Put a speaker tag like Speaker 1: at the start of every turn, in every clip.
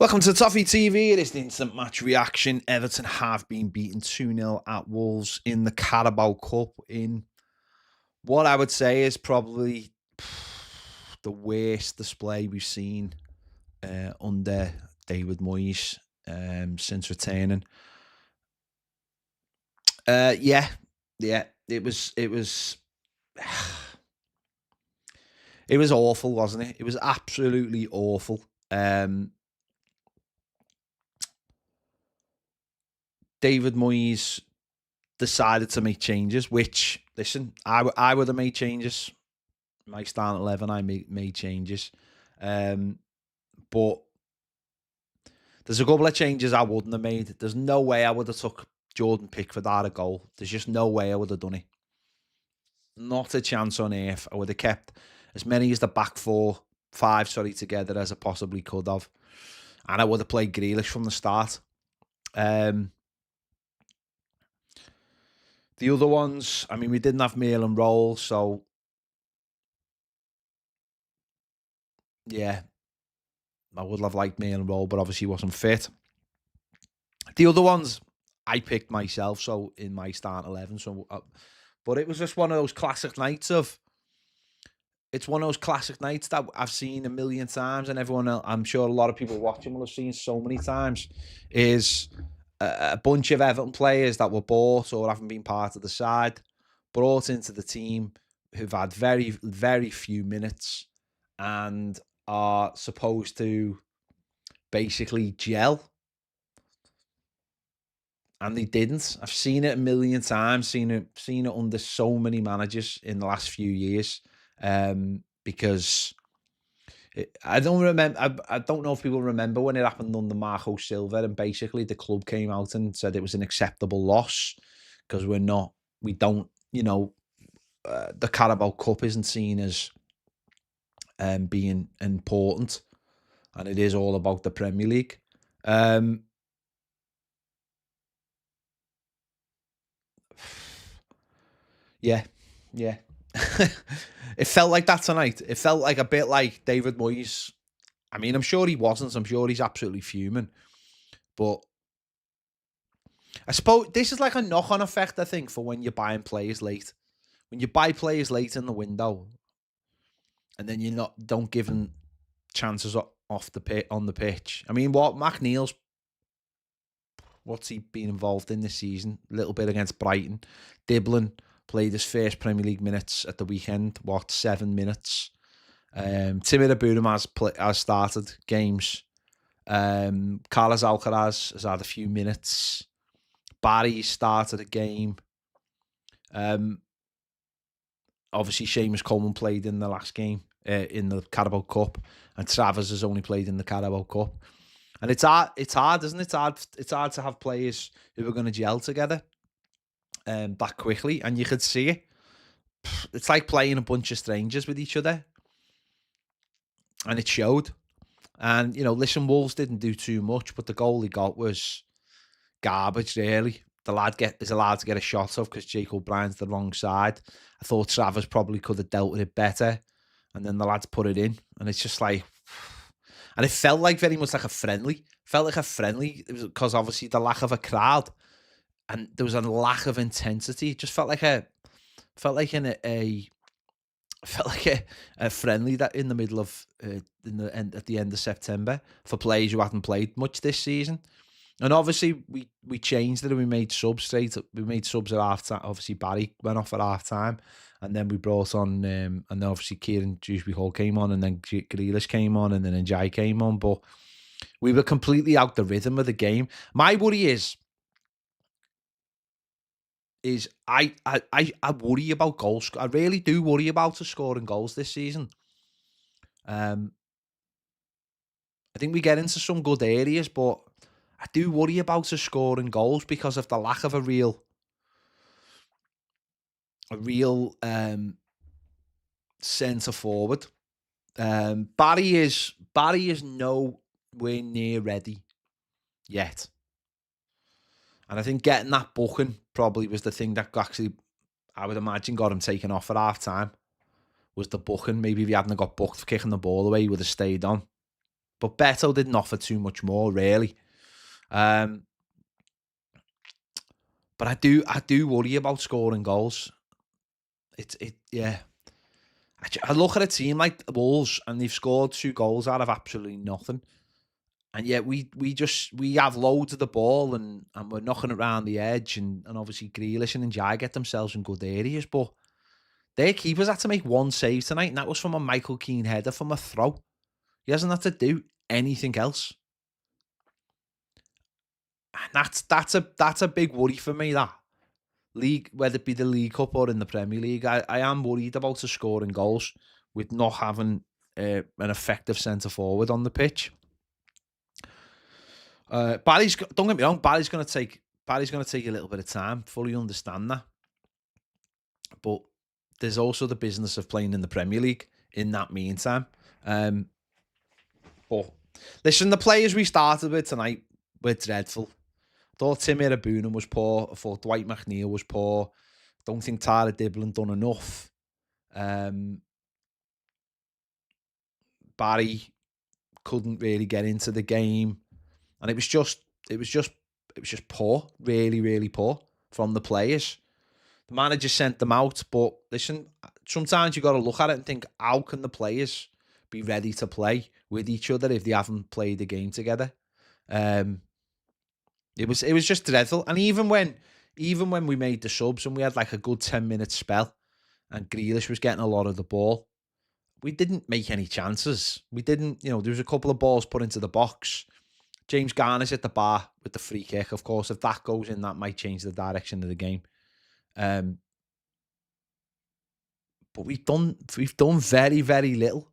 Speaker 1: Welcome to Toffee TV. It is the instant match reaction. Everton have been beaten 2-0 at Wolves in the Carabao Cup in what I would say is probably the worst display we've seen under David Moyes since returning. Yeah, it was it was awful, wasn't it? It was absolutely awful. David Moyes decided to make changes, which, listen, I would have made changes. My starting 11, I made changes. But there's a couple of changes I wouldn't have made. There's no way I would have took Jordan Pickford out of goal. There's just no way I would have done it. Not a chance on earth. I would have kept as many as the back five, together as I possibly could have. And I would have played Grealish from the start. The other ones, I mean, we didn't have meal and roll, so yeah, I would have liked meal and roll, but obviously he wasn't fit. The other ones, I picked myself, so in my start 11. So, but it was just one of those classic nights it's one of those classic nights that I've seen a million times, and everyone else, I'm sure a lot of people watching will have seen so many times, is a bunch of Everton players that were bought or haven't been part of the side, brought into the team, who've had very, very few minutes and are supposed to basically gel. And they didn't. I've seen it a million times, seen it under so many managers in the last few years. Because I don't remember. I don't know if people remember when it happened under Marco Silva, and basically the club came out and said it was an acceptable loss because we don't, the Carabao Cup isn't seen as being important, and it is all about the Premier League. Yeah. It felt like that tonight. It felt like a bit like David Moyes. I mean, I'm sure he wasn't. I'm sure he's absolutely fuming. But I suppose this is like a knock-on effect, I think, for when you're buying players late. When you buy players late in the window, and then you're don't give them chances on the pitch. I mean, McNeil's, what's he been involved in this season? A little bit against Brighton. Diblin played his first Premier League minutes at the weekend. 7 minutes? Timmy Abudu has started games. Carlos Alcaraz has had a few minutes. Barry started a game. Obviously, Seamus Coleman played in the last game in the Carabao Cup, and Travers has only played in the Carabao Cup. And it's hard, isn't it? It's hard to have players who are going to gel together that quickly, and you could see it. It's like playing a bunch of strangers with each other, and it showed. And, listen, Wolves didn't do too much, but the goal he got was garbage, really. The lad is allowed to get a shot off because Jake O'Brien's the wrong side. I thought Travers probably could have dealt with it better, and then the lads put it in, and it's just like, and it felt like very much like a friendly. Felt like a friendly. It was because obviously the lack of a crowd, and there was a lack of intensity. It just felt like a friendly that in the middle of at the end of September for players who hadn't played much this season. And obviously we changed it and we made subs straight. We made subs at half time. Obviously Barry went off at half time, and then we brought on and then obviously Kieran Dewsbury Hall came on, and then Grealish came on, and then Njai came on. But we were completely out the rhythm of the game. My worry is I worry about goals. I really do worry about us scoring goals this season. I think we get into some good areas, but I do worry about us scoring goals because of the lack of a real centre forward. Barry is nowhere near ready yet. And I think getting that booking probably was the thing that actually, I would imagine, got him taken off at half time, was the booking. Maybe if he hadn't got booked for kicking the ball away, he would have stayed on. but Beto didn't offer too much more, really. But I do worry about scoring goals. Yeah. I look at a team like the Wolves, and they've scored 2 goals out of absolutely nothing. And yet we have loads of the ball, and we're knocking it around the edge, and obviously Grealish and Njai get themselves in good areas, but their keepers had to make 1 save tonight, and that was from a Michael Keane header from a throw. He hasn't had to do anything else. And that's a big worry for me, that. League, whether it be the League Cup or in the Premier League, I am worried about us scoring goals with not having an effective centre forward on the pitch. Barry's, don't get me wrong, Barry's going to take a little bit of time. Fully understand that, but there's also the business of playing in the Premier League in that meantime. But listen, the players we started with tonight were dreadful. I thought Tim Irabunen was poor. I thought Dwight McNeil was poor. Don't think Tara Dibblin done enough. Barry couldn't really get into the game, and it was just poor, really, really poor from the players. The manager sent them out, but listen, sometimes you got to look at it and think, how can the players be ready to play with each other if they haven't played the game together? It was just dreadful. And even when we made the subs and we had like a good 10-minute spell, and Grealish was getting a lot of the ball, we didn't make any chances. We didn't, there was a couple of balls put into the box. James Garner's at the bar with the free kick. Of course, if that goes in, that might change the direction of the game. But we've done very, very little.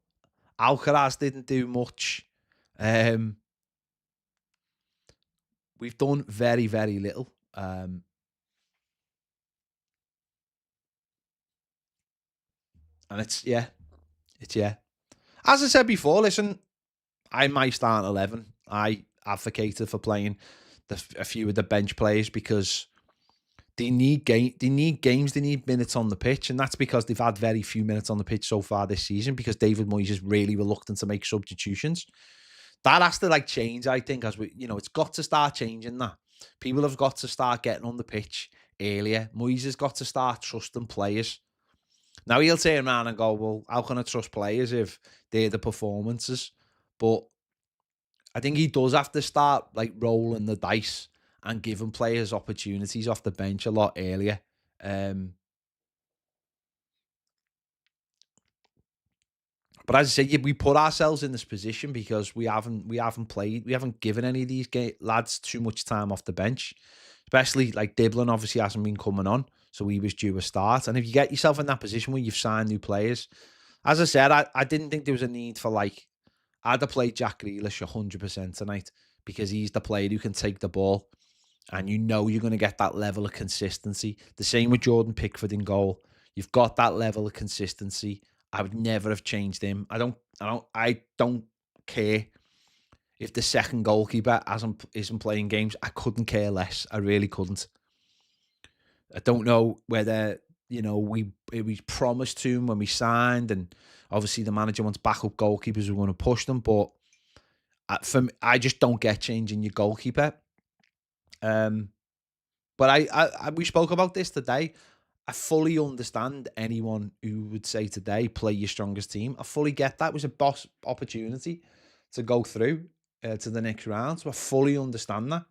Speaker 1: Alcaraz didn't do much. We've done very, very little. And it's. As I said before, listen, I might start 11. I advocated for playing a few of the bench players because they need games, they need minutes on the pitch, and that's because they've had very few minutes on the pitch so far this season because David Moyes is really reluctant to make substitutions. That has to change, I think, as we, it's got to start changing that. People have got to start getting on the pitch earlier. Moyes has got to start trusting players. Now he'll turn around and go, well, how can I trust players if they're the performances? But I think he does have to start rolling the dice and giving players opportunities off the bench a lot earlier. But as I said, we put ourselves in this position because we haven't given any of these lads too much time off the bench. Especially Dibblin obviously hasn't been coming on, so he was due a start. And if you get yourself in that position where you've signed new players, as I said, I didn't think there was a need for I'd have played Jack Grealish 100% tonight because he's the player who can take the ball, and you're going to get that level of consistency. The same with Jordan Pickford in goal. You've got that level of consistency. I would never have changed him. I don't care if the second goalkeeper isn't playing games. I couldn't care less. I really couldn't. I don't know whether we promised to him when we signed, and obviously the manager wants backup goalkeepers who are going to push them. But for me, I just don't get changing your goalkeeper. But we spoke about this today. I fully understand anyone who would say today, play your strongest team. I fully get that. It was a boss opportunity to go through to the next round. So I fully understand that.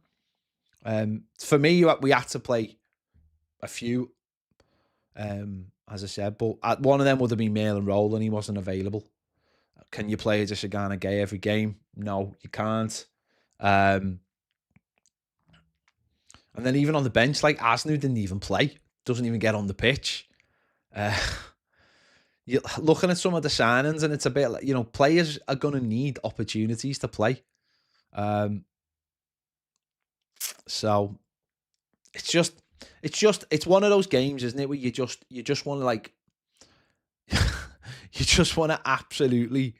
Speaker 1: For me, we had to play a few, as I said, but one of them would have been Mail and Roll, and he wasn't available. Can you play as a Sagana Gay every game? No, you can't. And then even on the bench, Asnu didn't even play. Doesn't even get on the pitch. You're looking at some of the signings, and it's a bit players are going to need opportunities to play. So it's one of those games, isn't it, where you just want to you just want to absolutely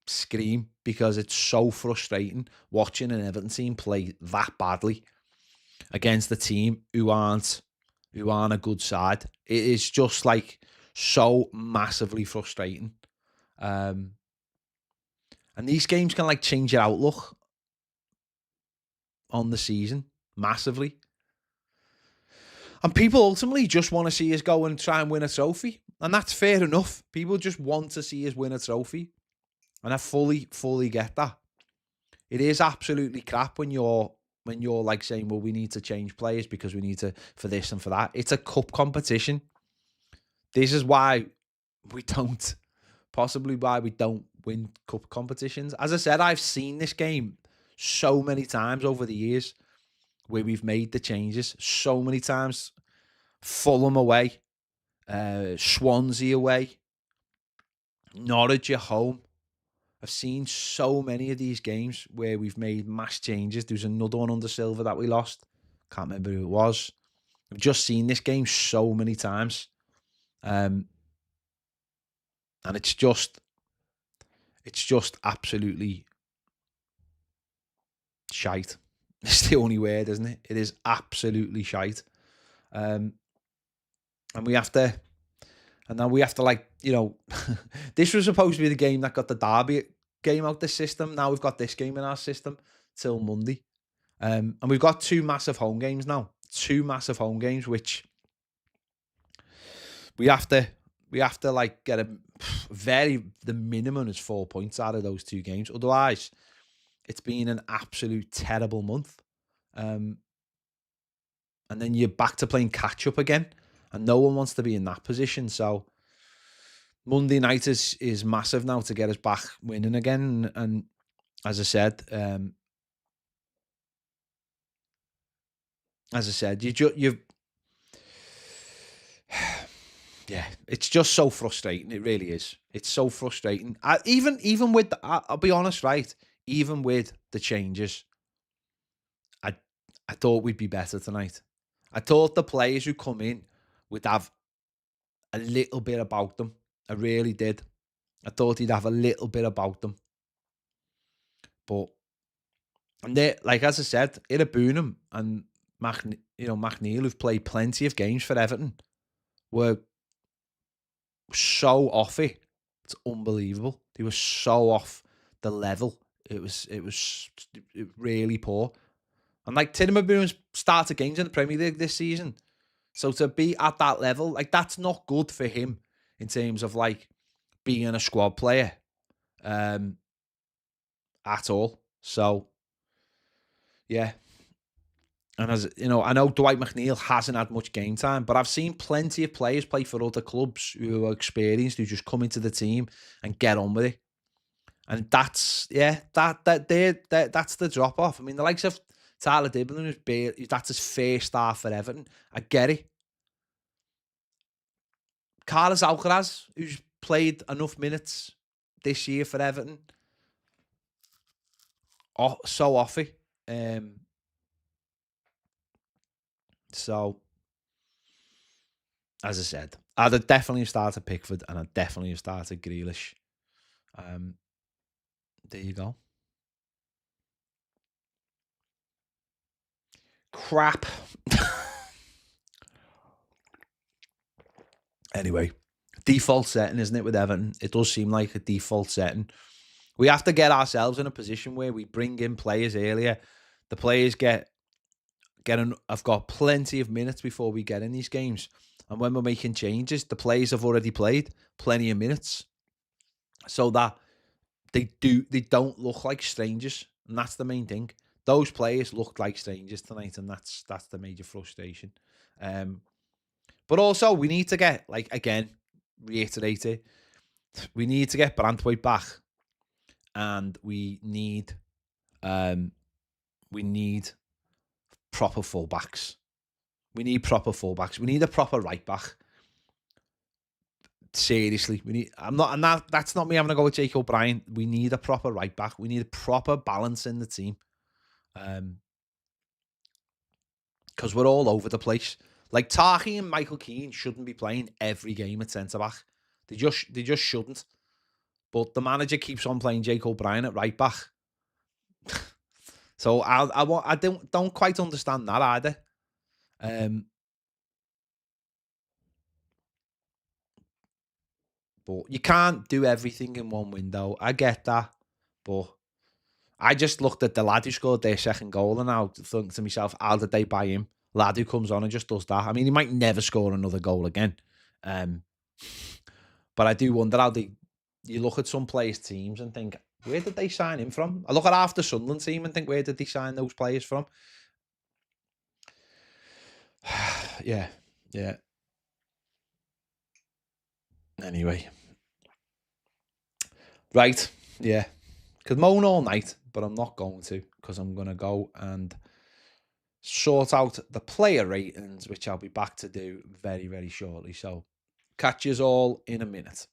Speaker 1: scream because it's so frustrating watching an Everton team play that badly against the team who aren't a good side. It is just so massively frustrating. And And these games can like change your outlook on the season massively. And people ultimately just want to see us go and try and win a trophy. And that's fair enough. People just want to see us win a trophy. And I fully get that. It is absolutely crap when you're like saying, well, we need to change players because we need to for this and for that. It's a cup competition. This is why we don't, possibly why we don't win cup competitions. As I said, I've seen this game so many times over the years where we've made the changes so many times. Fulham away, Swansea away, Norwich at home. I've seen so many of these games where we've made mass changes. There's another one under Silver that we lost. Can't remember who it was. I've just seen this game so many times. And it's just absolutely shite. It's the only word, isn't it? It is absolutely shite. And we have to, and then we have to like, this was supposed to be the game that got the Derby game out the system. Now we've got this game in our system till Monday. And we've got 2 massive home games now. 2 massive home games, which we have to like get the minimum is 4 points out of those 2 games. Otherwise, it's been an absolute terrible month. And then you're back to playing catch up again, and no one wants to be in that position. So Monday night is massive now to get us back winning again. And as I said, you've yeah, it's just so frustrating. It really is. It's so frustrating. Even with I'll be honest, right? Even with the changes, I thought we'd be better tonight. I thought the players who come in would have a little bit about them. I really did. I thought he'd have a little bit about them. But and they, like as I said, Iraboonham and McNeil, who've played plenty of games for Everton, were so off it. It's unbelievable. They were so off the level. It was really poor. And like Iraboonham's started games in the Premier League this season. So to be at that level, like that's not good for him in terms of like being a squad player at all. So yeah. And as you know, I know Dwight McNeil hasn't had much game time, but I've seen plenty of players play for other clubs who are experienced, who just come into the team and get on with it. And that's that's the drop off. I mean, the likes of Tyler Dibblin, that's his first start for Everton. I get it. Carlos Alcaraz, who's played enough minutes this year for Everton, so off it. So, as I said, I'd definitely have started Pickford and I'd definitely have started Grealish. There you go. Crap. Anyway, default setting, isn't it, with Everton? It does seem like a default setting. We have to get ourselves in a position where we bring in players earlier. The players I've got plenty of minutes before we get in these games. And when we're making changes, the players have already played plenty of minutes. So that they don't look like strangers. And that's the main thing. Those players looked like strangers tonight, and that's the major frustration. But also we need to get, like, again, reiterate it, we need to get Brantwaite back. And we need proper fullbacks. We need proper fullbacks. We need a proper right back. Seriously, we need. That's not me having to go with Jake O'Brien. We need a proper right back. We need a proper balance in the team. Because we're all over the place. Like Toffee and Michael Keane shouldn't be playing every game at centre back. They just shouldn't. But the manager keeps on playing Jake O'Brien at right back. So I don't quite understand that either. But you can't do everything in one window. I get that. But I just looked at the lad who scored their second goal and now thinking to myself, how did they buy him? Lad who comes on and just does that. I mean, he might never score another goal again. But I do wonder how you look at some players' teams and think, where did they sign him from? I look at half the Sunderland team and think, where did they sign those players from? Yeah. Anyway. Right. Yeah. Could moan all night, but I'm not going to because I'm going to go and sort out the player ratings, which I'll be back to do very, very shortly. So catch you all in a minute.